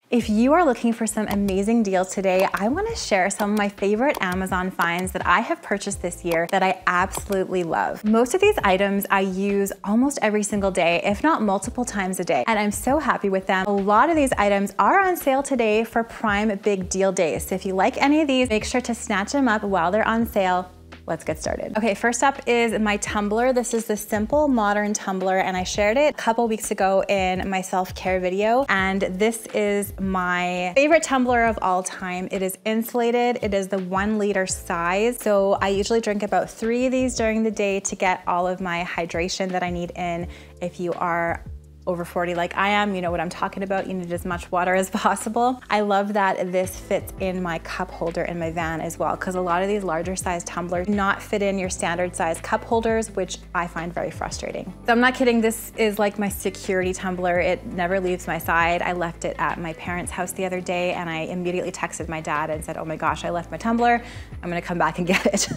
If you are looking for some amazing deals today, I want to share some of my favorite Amazon finds that I have purchased this year that I absolutely love. Most of these items I use almost every single day, if not multiple times a day, and I'm so happy with them. A lot of these items are on sale today for Prime Big Deal Days. So if you like any of these, make sure to snatch them up while they're on sale. Let's get started. Okay, first up is my tumbler. This is the simple modern tumbler, and I shared it a couple weeks ago in my self-care video. And this is my favorite tumbler of all time. It is insulated. It is the 1 liter size. So I usually drink about 3 of these during the day to get all of my hydration that I need in. If you are over 40 like I am, you know what I'm talking about. You need as much water as possible. I love that this fits in my cup holder in my van as well, because a lot of these larger size tumblers do not fit in your standard size cup holders, which I find very frustrating. So I'm not kidding, this is like my security tumbler. It never leaves my side. I left it at my parents' house the other day and I immediately texted my dad and said, oh my gosh, I left my tumbler. I'm gonna come back and get it.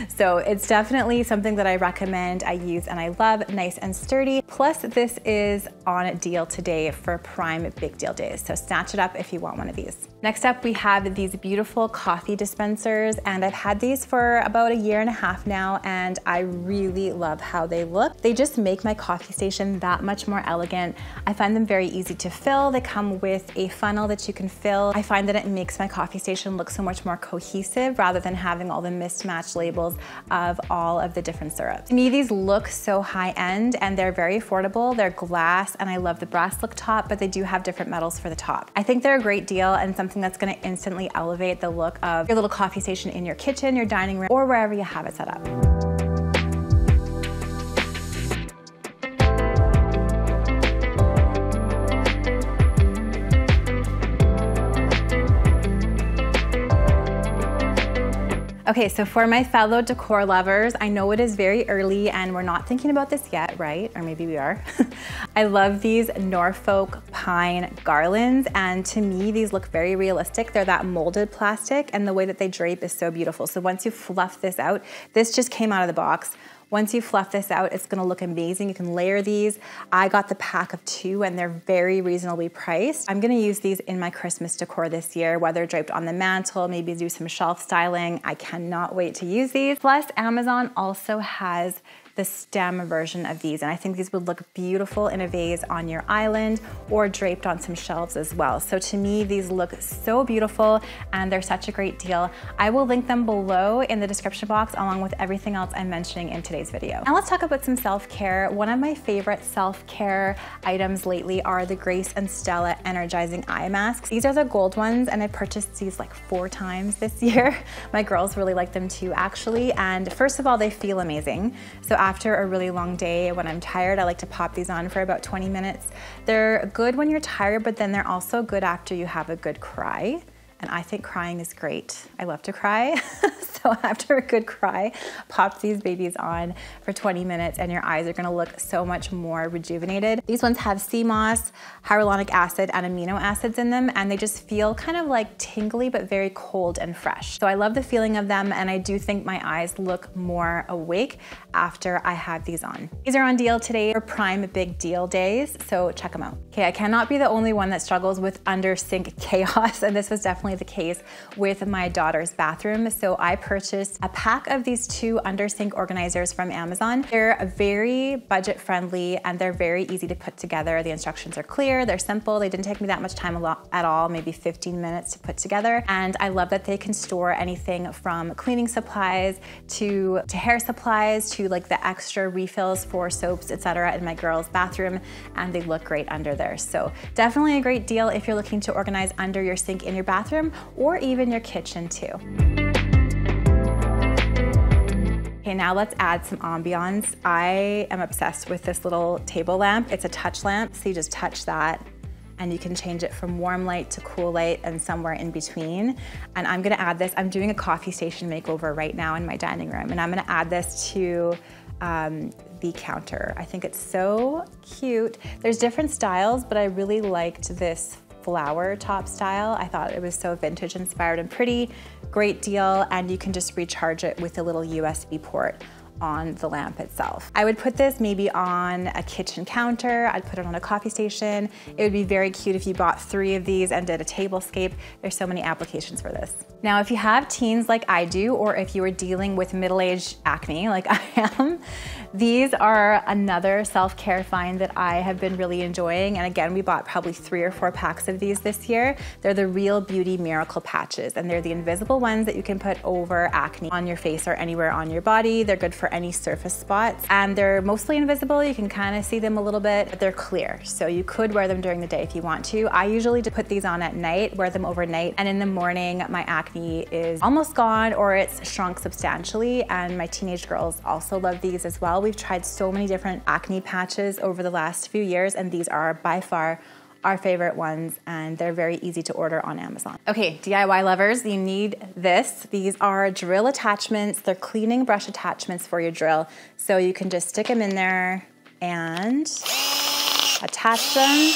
So it's definitely something that I recommend, I use and I love, nice and sturdy. Plus this is on a deal today for Prime Big Deal Days. So snatch it up if you want one of these. Next up, we have these beautiful coffee dispensers, and I've had these for about 1.5 years now, and I really love how they look. They just make my coffee station that much more elegant. I find them very easy to fill. They come with a funnel that you can fill. I find that it makes my coffee station look so much more cohesive rather than having all the mismatched labels of all of the different syrups. To me, these look so high-end and they're very affordable. They're glass, and I love the brass look top, but they do have different metals for the top. I think they're a great deal and something that's gonna instantly elevate the look of your little coffee station in your kitchen, your dining room, or wherever you have it set up. Okay, so for my fellow decor lovers, I know it is very early and we're not thinking about this yet, right? Or maybe we are. I love these Norfolk pine garlands, and to me, these look very realistic. They're that molded plastic, and the way that they drape is so beautiful. So once you fluff this out, this just came out of the box. Once you fluff this out, it's gonna look amazing. You can layer these. I got the pack of 2 and they're very reasonably priced. I'm gonna use these in my Christmas decor this year, whether draped on the mantle, maybe do some shelf styling. I cannot wait to use these. Plus, Amazon also has the stem version of these, and I think these would look beautiful in a vase on your island or draped on some shelves as well. So to me, these look so beautiful and they're such a great deal. I will link them below in the description box along with everything else I'm mentioning in today's video. Now let's talk about some self-care. One of my favorite self-care items lately are the Grace and Stella Energizing Eye Masks. These are the gold ones, and I purchased these like 4 times this year. My girls really like them too, actually. And first of all, they feel amazing. So after a really long day, when I'm tired, I like to pop these on for about 20 minutes. They're good when you're tired, but then they're also good after you have a good cry. And I think crying is great. I love to cry. So after a good cry, pop these babies on for 20 minutes and your eyes are gonna look so much more rejuvenated. These ones have sea moss, hyaluronic acid, and amino acids in them, and they just feel kind of like tingly, but very cold and fresh. So I love the feeling of them, and I do think my eyes look more awake after I have these on. These are on deal today for Prime Big Deal Days, so check them out. Okay, I cannot be the only one that struggles with under sink chaos, and this was definitely the case with my daughter's bathroom. So I purchased a pack of these 2 under sink organizers from Amazon. They're very budget friendly and they're very easy to put together. The instructions are clear, they're simple. They didn't take me that much time at all, maybe 15 minutes to put together. And I love that they can store anything from cleaning supplies to hair supplies to like the extra refills for soaps, etc. in my girls' bathroom, and they look great under there. So definitely a great deal if you're looking to organize under your sink in your bathroom or even your kitchen too. Okay, now let's add some ambiance. I am obsessed with this little table lamp. It's a touch lamp, so you just touch that and you can change it from warm light to cool light and somewhere in between. And I'm gonna add this, I'm doing a coffee station makeover right now in my dining room, and I'm gonna add this to the counter. I think it's so cute. There's different styles, but I really liked this flower top style. I thought it was so vintage inspired and pretty. Great deal, and you can just recharge it with a little USB port on the lamp itself. I would put this maybe on a kitchen counter. I'd put it on a coffee station. It would be very cute if you bought 3 of these and did a tablescape. There's so many applications for this. Now, if you have teens like I do, or if you are dealing with middle-aged acne like I am, these are another self-care find that I have been really enjoying. And again, we bought probably 3 or 4 packs of these this year. They're the Real Beauty Miracle Patches, and they're the invisible ones that you can put over acne on your face or anywhere on your body. They're good for any surface spots, and they're mostly invisible. You can kind of see them a little bit, but they're clear. So you could wear them during the day if you want to. I usually just put these on at night, wear them overnight, and in the morning, my acne is almost gone or it's shrunk substantially. And my teenage girls also love these as well. We've tried so many different acne patches over the last few years, and these are by far our favorite ones, and they're very easy to order on Amazon. Okay, DIY lovers, you need this. These are drill attachments. They're cleaning brush attachments for your drill. So you can just stick them in there and attach them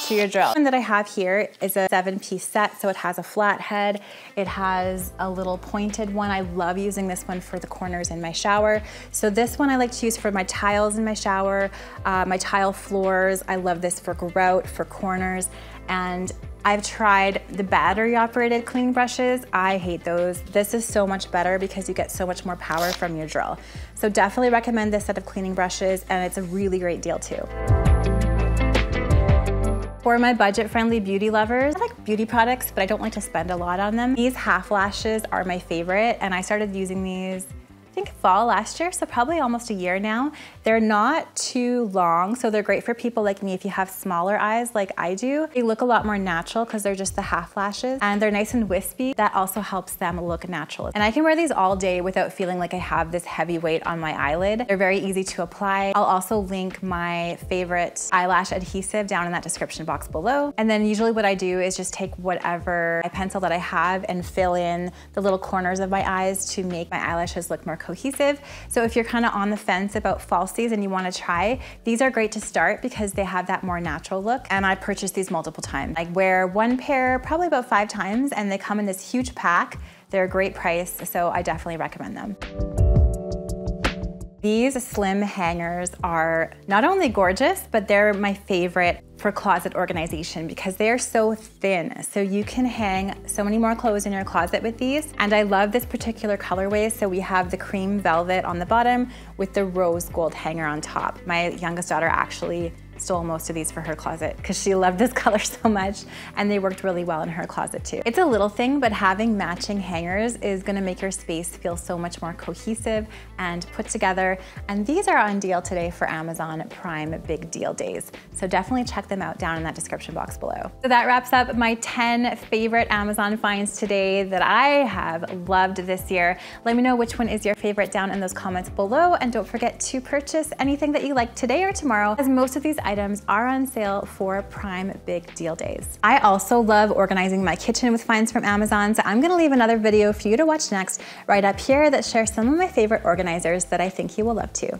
to your drill. The one that I have here is a 7-piece set, so it has a flat head. It has a little pointed one. I love using this one for the corners in my shower. So this one I like to use for my tiles in my shower, my tile floors. I love this for grout, for corners. And I've tried the battery operated cleaning brushes. I hate those. This is so much better because you get so much more power from your drill. So definitely recommend this set of cleaning brushes, and it's a really great deal too. For my budget-friendly beauty lovers, I like beauty products, but I don't like to spend a lot on them. These half lashes are my favorite, and I started using these I think fall last year, so probably almost a year now. They're not too long, so they're great for people like me if you have smaller eyes like I do. They look a lot more natural because they're just the half lashes, and they're nice and wispy. That also helps them look natural. And I can wear these all day without feeling like I have this heavy weight on my eyelid. They're very easy to apply. I'll also link my favorite eyelash adhesive down in that description box below. And then usually what I do is just take whatever eye pencil that I have and fill in the little corners of my eyes to make my eyelashes look more cohesive. So if you're kind of on the fence about falsies and you want to try, these are great to start because they have that more natural look. And I purchased these multiple times. I wear one pair probably about 5 times, and they come in this huge pack. They're a great price, so I definitely recommend them. These slim hangers are not only gorgeous, but they're my favorite for closet organization because they're so thin. So you can hang so many more clothes in your closet with these. And I love this particular colorway. So we have the cream velvet on the bottom with the rose gold hanger on top. My youngest daughter actually stole most of these for her closet because she loved this color so much, and they worked really well in her closet too. It's a little thing, but having matching hangers is gonna make your space feel so much more cohesive and put together. And these are on deal today for Amazon Prime Big Deal Days. So definitely check them out down in that description box below. So that wraps up my 10 favorite Amazon finds today that I have loved this year. Let me know which one is your favorite down in those comments below, and don't forget to purchase anything that you like today or tomorrow, as most of these items are on sale for Prime Big Deal Days. I also love organizing my kitchen with finds from Amazon, so I'm gonna leave another video for you to watch next right up here that shares some of my favorite organizers that I think you will love too.